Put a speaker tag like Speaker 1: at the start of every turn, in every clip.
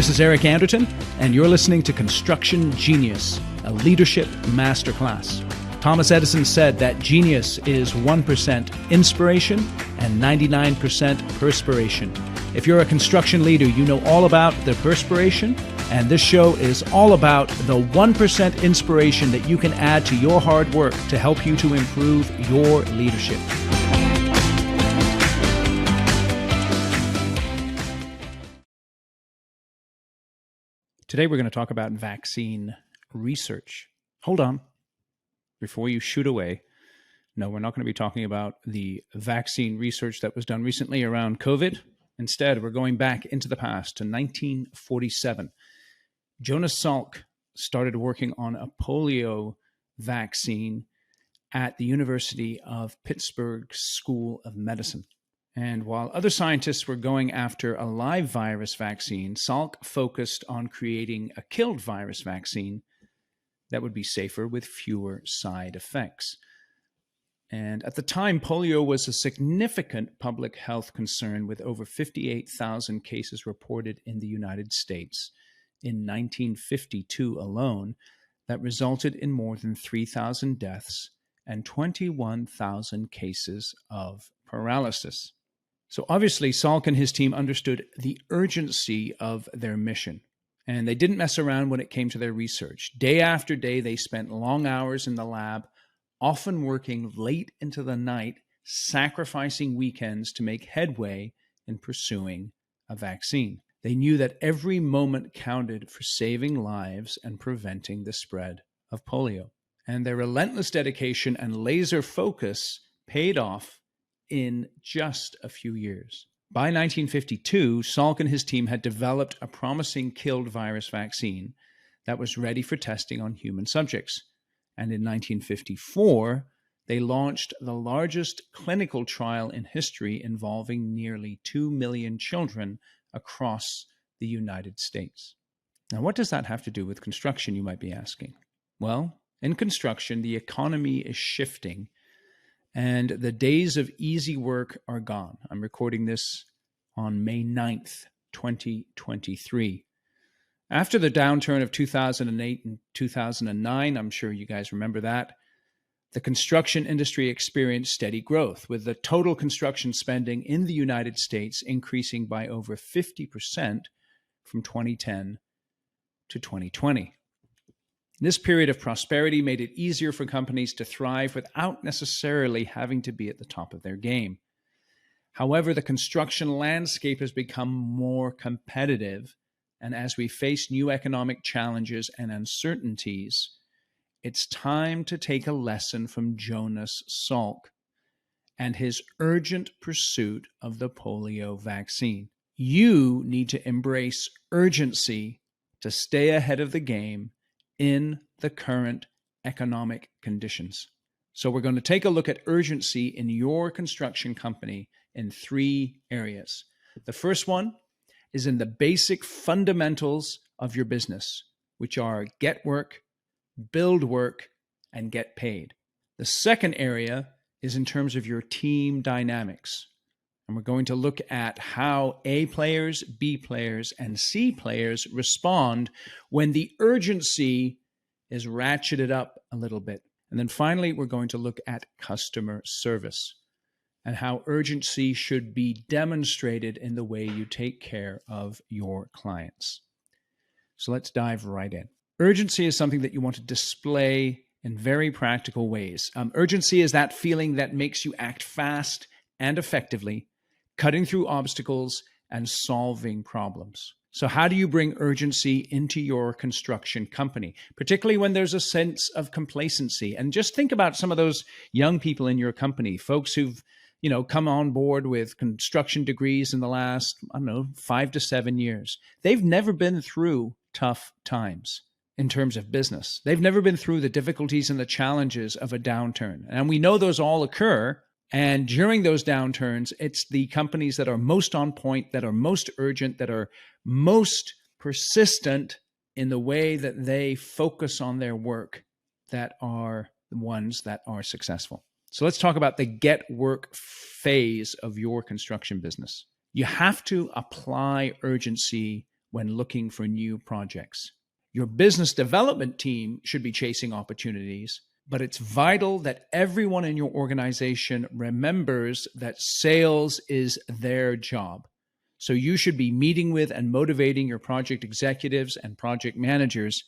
Speaker 1: This is Eric Anderton, and you're listening to Construction Genius, a leadership masterclass. Thomas Edison said that genius is 1% inspiration and 99% perspiration. If you're a construction leader, you know all about the perspiration, and this show is all about the 1% inspiration that you can add to your hard work to help you to improve your leadership. Today we're going to talk about vaccine research. Hold on. Before you shoot away, no, we're not going to be talking about the vaccine research that was done recently around COVID. Instead, we're going back into the past to 1947. Jonas Salk started working on a polio vaccine at the University of Pittsburgh School of Medicine. And while other scientists were going after a live virus vaccine, Salk focused on creating a killed virus vaccine that would be safer with fewer side effects. And at the time, polio was a significant public health concern with over 58,000 cases reported in the United States in 1952 alone that resulted in more than 3,000 deaths and 21,000 cases of paralysis. So obviously, Salk and his team understood the urgency of their mission. And they didn't mess around when it came to their research. Day after day, they spent long hours in the lab, often working late into the night, sacrificing weekends to make headway in pursuing a vaccine. They knew that every moment counted for saving lives and preventing the spread of polio. And their relentless dedication and laser focus paid off in just a few years. By 1952, Salk and his team had developed a promising killed virus vaccine that was ready for testing on human subjects. And in 1954, they launched the largest clinical trial in history involving nearly 2 million children across the United States. Now, what does that have to do with construction, you might be asking? Well, in construction, the economy is shifting and the days of easy work are gone. I'm recording this on May 9th, 2023. After the downturn of 2008 and 2009, I'm sure you guys remember that, the construction industry experienced steady growth, with the total construction spending in the United States increasing by over 50% from 2010 to 2020. This period of prosperity made it easier for companies to thrive without necessarily having to be at the top of their game. However, the construction landscape has become more competitive, and as we face new economic challenges and uncertainties, it's time to take a lesson from Jonas Salk and his urgent pursuit of the polio vaccine. You need to embrace urgency to stay ahead of the game in the current economic conditions. So we're going to take a look at urgency in your construction company in 3 areas. The first one is in the basic fundamentals of your business, which are get work, build work, and get paid. The second area is in terms of your team dynamics. And we're going to look at how A players, B players, and C players respond when the urgency is ratcheted up a little bit. And then finally, we're going to look at customer service and how urgency should be demonstrated in the way you take care of your clients. So let's dive right in. Urgency is something that you want to display in very practical ways. Urgency is that feeling that makes you act fast and effectively, cutting through obstacles and solving problems. So how do you bring urgency into your construction company, particularly when there's a sense of complacency? And just think about some of those young people in your company, folks who've, come on board with construction degrees in the last, 5 to 7 years. They've never been through tough times in terms of business. They've never been through the difficulties and the challenges of a downturn. And we know those all occur. And during those downturns, it's the companies that are most on point, that are most urgent, that are most persistent in the way that they focus on their work that are the ones that are successful. So let's talk about the get work phase of your construction business. You have to apply urgency when looking for new projects. Your business development team should be chasing opportunities, but it's vital that everyone in your organization remembers that sales is their job. So you should be meeting with and motivating your project executives and project managers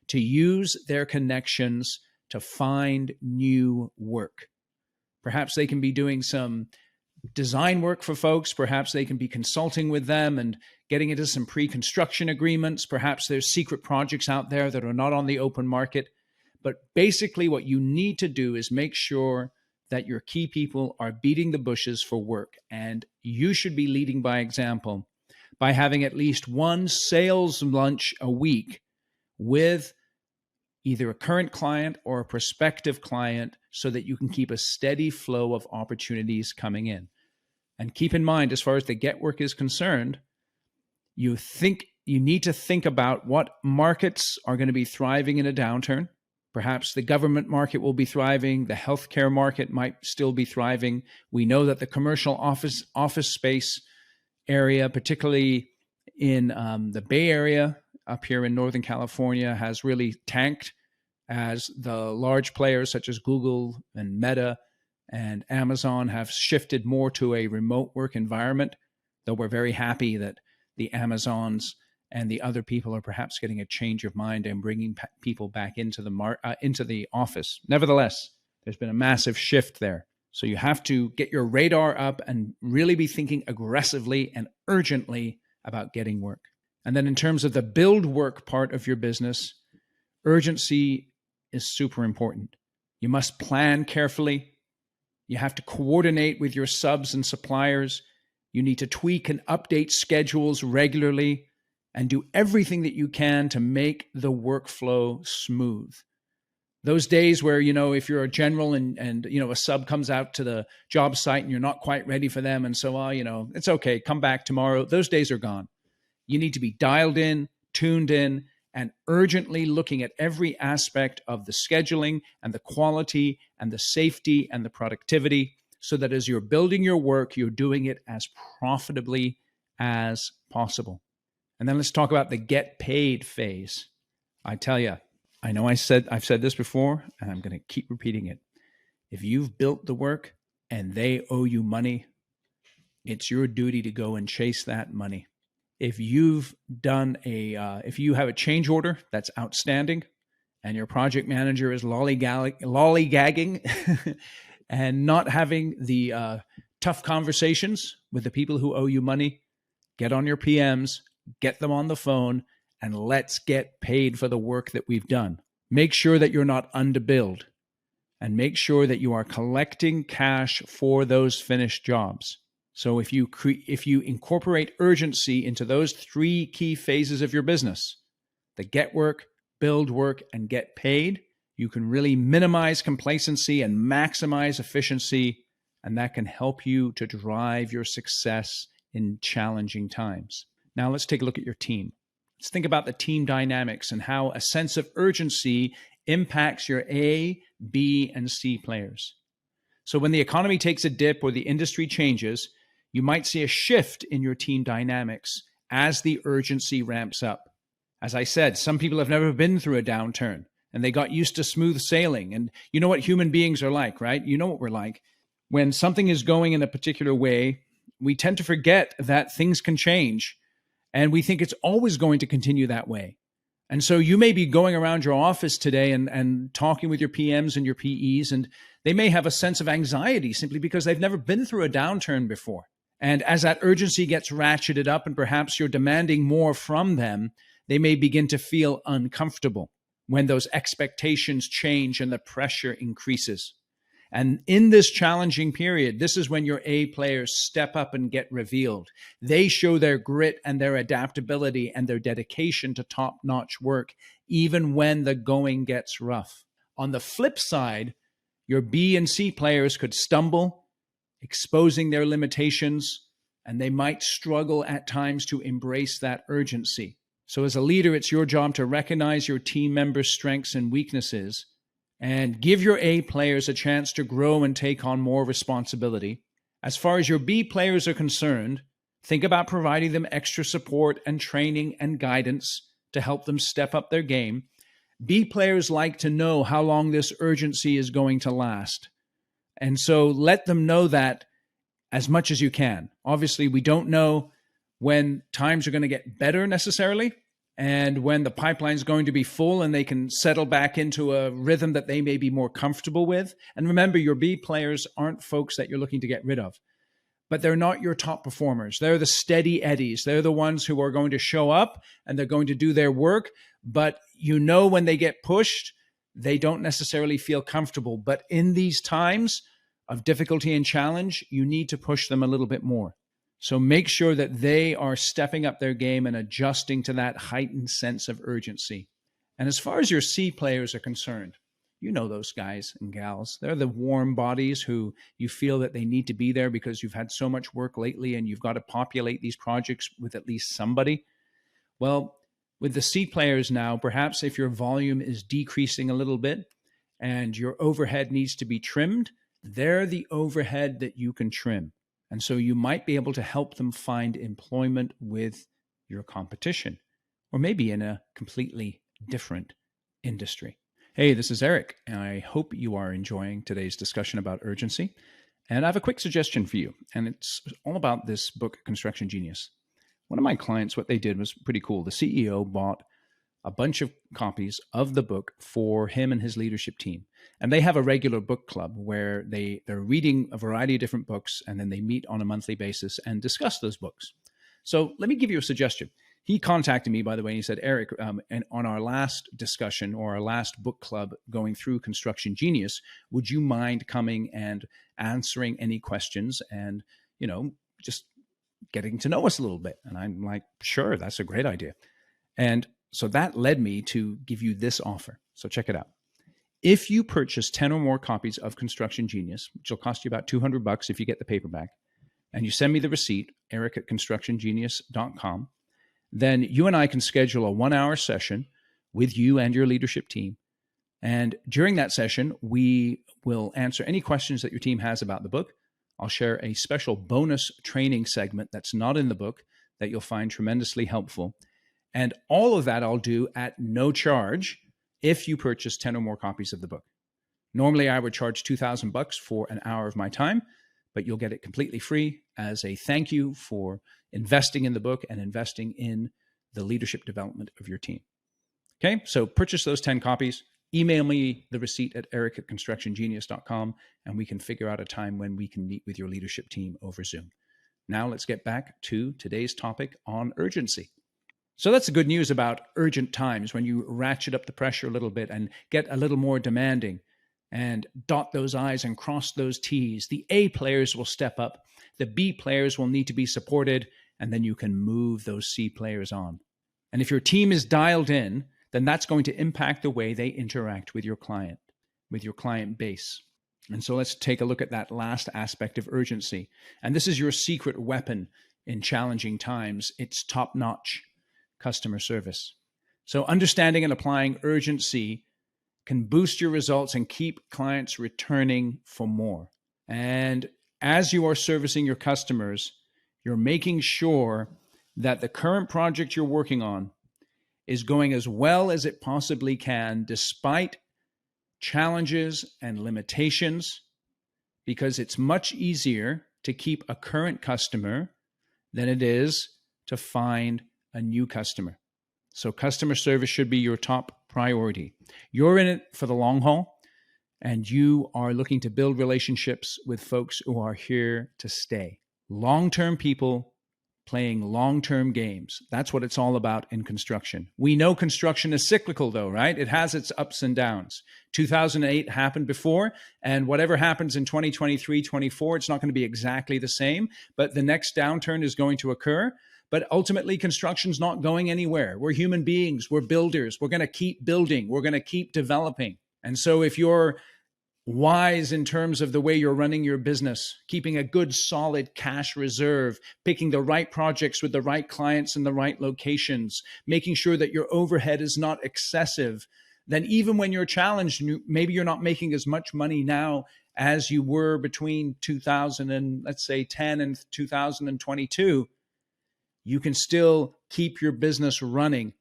Speaker 1: to use their connections to find new work. Perhaps they can be doing some design work for folks. Perhaps they can be consulting with them and getting into some pre-construction agreements. Perhaps there's secret projects out there that are not on the open market. But basically what you need to do is make sure that your key people are beating the bushes for work. And you should be leading by example by having at least one sales lunch a week with either a current client or a prospective client so that you can keep a steady flow of opportunities coming in. And keep in mind, as far as the get work is concerned, you need to think about what markets are going to be thriving in a downturn. Perhaps the government market will be thriving. The healthcare market might still be thriving. We know that the commercial office space area, particularly in the Bay Area up here in Northern California, has really tanked as the large players such as Google and Meta and Amazon have shifted more to a remote work environment, though we're very happy that the Amazons and the other people are perhaps getting a change of mind and bringing people back into the office. Nevertheless, there's been a massive shift there. So you have to get your radar up and really be thinking aggressively and urgently about getting work. And then in terms of the build work part of your business, urgency is super important. You must plan carefully. You have to coordinate with your subs and suppliers. You need to tweak and update schedules regularly and do everything that you can to make the workflow smooth. Those days where, if you're a general and a sub comes out to the job site and you're not quite ready for them and so on, it's okay, come back tomorrow. Those days are gone. You need to be dialed in, tuned in, and urgently looking at every aspect of the scheduling and the quality and the safety and the productivity so that as you're building your work, you're doing it as profitably as possible. And then let's talk about the get paid phase. I tell you, I know I've said this before, and I'm going to keep repeating it. If you've built the work and they owe you money, it's your duty to go and chase that money. If you've done if you have a change order that's outstanding and your project manager is lollygagging and not having the tough conversations with the people who owe you money, get on your PMs, get them on the phone, and let's get paid for the work that we've done. Make sure that you're not underbilled and make sure that you are collecting cash for those finished jobs. So if you incorporate urgency into those three key phases of your business, the get work, build work, and get paid, you can really minimize complacency and maximize efficiency, and that can help you to drive your success in challenging times. Now let's take a look at your team. Let's think about the team dynamics and how a sense of urgency impacts your A, B, and C players. So when the economy takes a dip or the industry changes, you might see a shift in your team dynamics as the urgency ramps up. As I said, some people have never been through a downturn and they got used to smooth sailing. And you know what human beings are like, right? You know what we're like. When something is going in a particular way, we tend to forget that things can change and we think it's always going to continue that way. And so you may be going around your office today and talking with your PMs and your PEs, and they may have a sense of anxiety simply because they've never been through a downturn before. And as that urgency gets ratcheted up and perhaps you're demanding more from them, they may begin to feel uncomfortable when those expectations change and the pressure increases. And in this challenging period, this is when your A players step up and get revealed. They show their grit and their adaptability and their dedication to top-notch work, even when the going gets rough. On the flip side, your B and C players could stumble, exposing their limitations, and they might struggle at times to embrace that urgency. So as a leader, it's your job to recognize your team members' strengths and weaknesses and give your A players a chance to grow and take on more responsibility. As far as your B players are concerned, Think about providing them extra support and training and guidance to help them step up their game. B players like to know how long this urgency is going to last. And so let them know that as much as you can. Obviously, we don't know when times are going to get better necessarily, and when the pipeline is going to be full and they can settle back into a rhythm that they may be more comfortable with. And remember, your B players aren't folks that you're looking to get rid of, but they're not your top performers. They're the steady eddies. They're the ones who are going to show up and they're going to do their work. But you know, when they get pushed, they don't necessarily feel comfortable. But in these times of difficulty and challenge, you need to push them a little bit more. So make sure that they are stepping up their game and adjusting to that heightened sense of urgency. And as far as your C players are concerned, you know those guys and gals. They're the warm bodies who you feel that they need to be there because you've had so much work lately and you've got to populate these projects with at least somebody. Well, with the C players now, perhaps if your volume is decreasing a little bit and your overhead needs to be trimmed, they're the overhead that you can trim. And so you might be able to help them find employment with your competition, or maybe in a completely different industry. Hey, this is Eric, and I hope you are enjoying today's discussion about urgency. And I have a quick suggestion for you, and it's all about this book, Construction Genius. One of my clients, what they did was pretty cool. The CEO bought a bunch of copies of the book for him and his leadership team. And they have a regular book club where they're reading a variety of different books, and then they meet on a monthly basis and discuss those books. So let me give you a suggestion. He contacted me, by the way, and he said, Eric, and on our last discussion or our last book club going through Construction Genius, would you mind coming and answering any questions and, just getting to know us a little bit? And I'm like, sure, that's a great idea. And so that led me to give you this offer. So check it out. If you purchase 10 or more copies of Construction Genius, which will cost you about $200 if you get the paperback, and you send me the receipt, eric@constructiongenius.com, then you and I can schedule a 1-hour session with you and your leadership team. And during that session, we will answer any questions that your team has about the book. I'll share a special bonus training segment that's not in the book that you'll find tremendously helpful. And all of that I'll do at no charge if you purchase 10 or more copies of the book. Normally, I would charge $2,000 for an hour of my time, but you'll get it completely free as a thank you for investing in the book and investing in the leadership development of your team. Okay, so purchase those 10 copies. Email me the receipt at eric@constructiongenius.com, and we can figure out a time when we can meet with your leadership team over Zoom. Now let's get back to today's topic on urgency. So that's the good news about urgent times, when you ratchet up the pressure a little bit and get a little more demanding and dot those I's and cross those T's. The A players will step up. The B players will need to be supported, and then you can move those C players on. And if your team is dialed in, then that's going to impact the way they interact with your client base. And so let's take a look at that last aspect of urgency. And this is your secret weapon in challenging times. It's top-notch customer service. So understanding and applying urgency can boost your results and keep clients returning for more. And as you are servicing your customers, you're making sure that the current project you're working on is going as well as it possibly can, despite challenges and limitations, because it's much easier to keep a current customer than it is to find a new customer. So customer service should be your top priority. You're in it for the long haul, and you are looking to build relationships with folks who are here to stay. Long-term people playing long-term games. That's what it's all about in construction. We know construction is cyclical though, right? It has its ups and downs. 2008 happened before, and whatever happens in 2023, 24, it's not going to be exactly the same, but the next downturn is going to occur. But ultimately, construction's not going anywhere. We're human beings. We're builders. We're going to keep building. We're going to keep developing. And so if you're wise in terms of the way you're running your business, keeping a good, solid cash reserve, picking the right projects with the right clients in the right locations, making sure that your overhead is not excessive, then even when you're challenged, maybe you're not making as much money now as you were between 2000 and let's say 10 and 2022, you can still keep your business running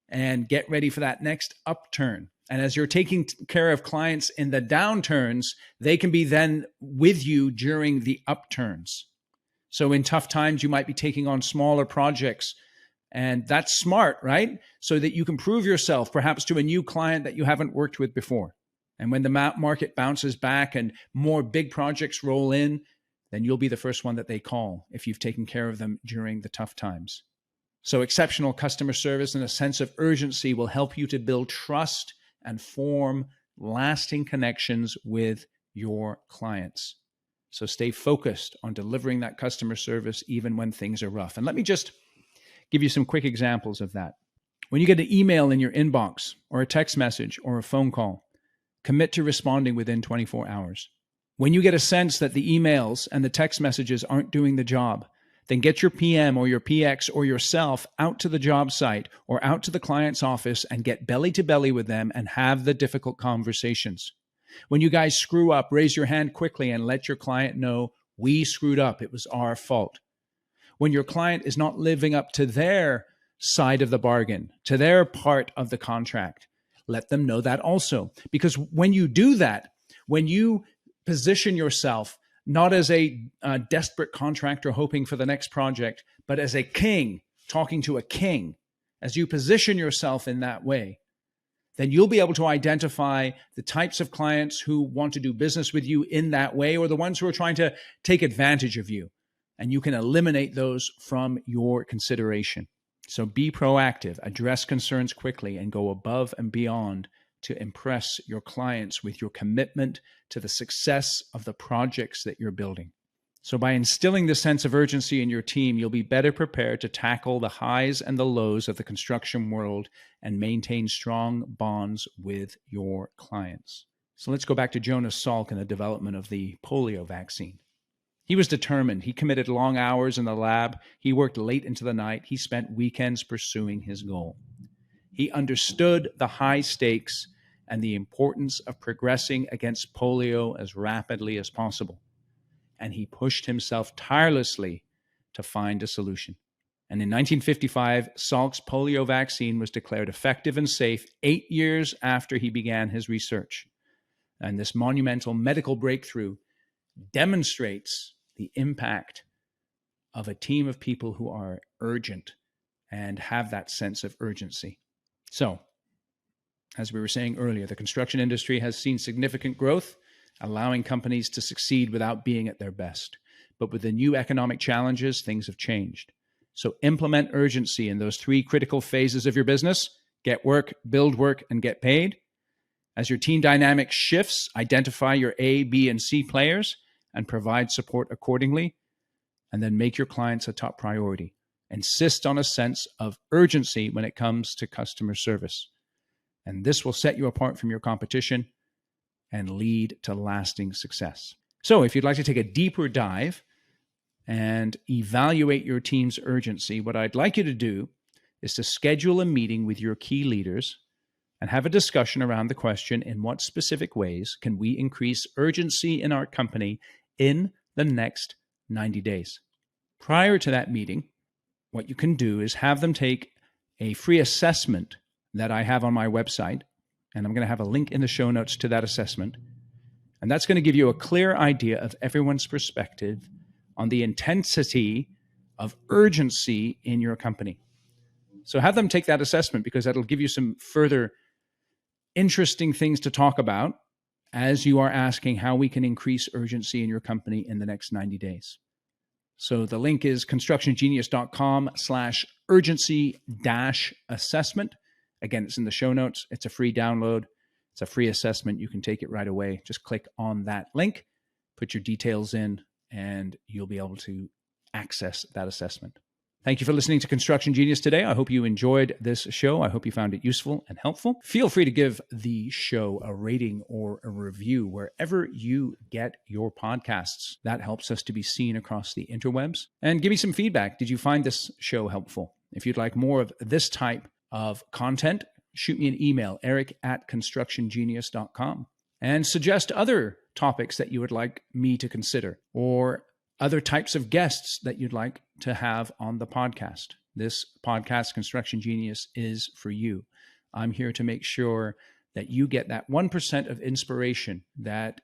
Speaker 1: and get ready for that next upturn. And as you're taking care of clients in the downturns, they can be then with you during the upturns. So in tough times, you might be taking on smaller projects, and that's smart, right? So that you can prove yourself perhaps to a new client that you haven't worked with before. And when the market bounces back and more big projects roll in, then you'll be the first one that they call if you've taken care of them during the tough times. So exceptional customer service and a sense of urgency will help you to build trust and form lasting connections with your clients. So stay focused on delivering that customer service even when things are rough. And let me just give you some quick examples of that. When you get an email in your inbox or a text message or a phone call, commit to responding within 24 hours. When you get a sense that the emails and the text messages aren't doing the job, then get your PM or your PX or yourself out to the job site or out to the client's office and get belly to belly with them and have the difficult conversations. When you guys screw up, raise your hand quickly and let your client know, we screwed up, it was our fault. When your client is not living up to their side of the bargain, to their part of the contract, let them know that also. Because when you do that, when you position yourself not as a desperate contractor hoping for the next project, but as a king talking to a king, as you position yourself in that way, then you'll be able to identify the types of clients who want to do business with you in that way, or the ones who are trying to take advantage of you. And you can eliminate those from your consideration. So be proactive, address concerns quickly, and go above and beyond to impress your clients with your commitment to the success of the projects that you're building. So by instilling this sense of urgency in your team, you'll be better prepared to tackle the highs and the lows of the construction world and maintain strong bonds with your clients. So let's go back to Jonas Salk and the development of the polio vaccine. He was determined. He committed long hours in the lab. He worked late into the night. He spent weekends pursuing his goal. He understood the high stakes and the importance of progressing against polio as rapidly as possible. And he pushed himself tirelessly to find a solution. And in 1955, Salk's polio vaccine was declared effective and safe 8 years after he began his research. And this monumental medical breakthrough demonstrates the impact of a team of people who are urgent and have that sense of urgency. So, as we were saying earlier, the construction industry has seen significant growth, allowing companies to succeed without being at their best. But with the new economic challenges, things have changed. So implement urgency in those 3 critical phases of your business: get work, build work, and get paid. As your team dynamic shifts, identify your A, B, and C players and provide support accordingly. And then make your clients a top priority. Insist on a sense of urgency when it comes to customer service. And this will set you apart from your competition and lead to lasting success. So if you'd like to take a deeper dive and evaluate your team's urgency, what I'd like you to do is to schedule a meeting with your key leaders and have a discussion around the question, in what specific ways can we increase urgency in our company in the next 90 days? Prior to that meeting, what you can do is have them take a free assessment that I have on my website, and I'm going to have a link in the show notes to that assessment. And that's going to give you a clear idea of everyone's perspective on the intensity of urgency in your company. So have them take that assessment, because that'll give you some further interesting things to talk about as you are asking how we can increase urgency in your company in the next 90 days. So the link is constructiongenius.com/urgency-assessment. Again, it's in the show notes. It's a free download. It's a free assessment. You can take it right away. Just click on that link, put your details in, and you'll be able to access that assessment. Thank you for listening to Construction Genius today. I hope you enjoyed this show. I hope you found it useful and helpful. Feel free to give the show a rating or a review wherever you get your podcasts. That helps us to be seen across the interwebs. And give me some feedback. Did you find this show helpful? If you'd like more of this type of content, shoot me an email, eric@constructiongenius.com, and suggest other topics that you would like me to consider, or other types of guests that you'd like to have on the podcast. This podcast, Construction Genius, is for you. I'm here to make sure that you get that 1% of inspiration that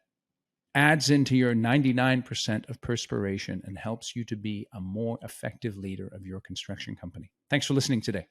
Speaker 1: adds into your 99% of perspiration and helps you to be a more effective leader of your construction company. Thanks for listening today.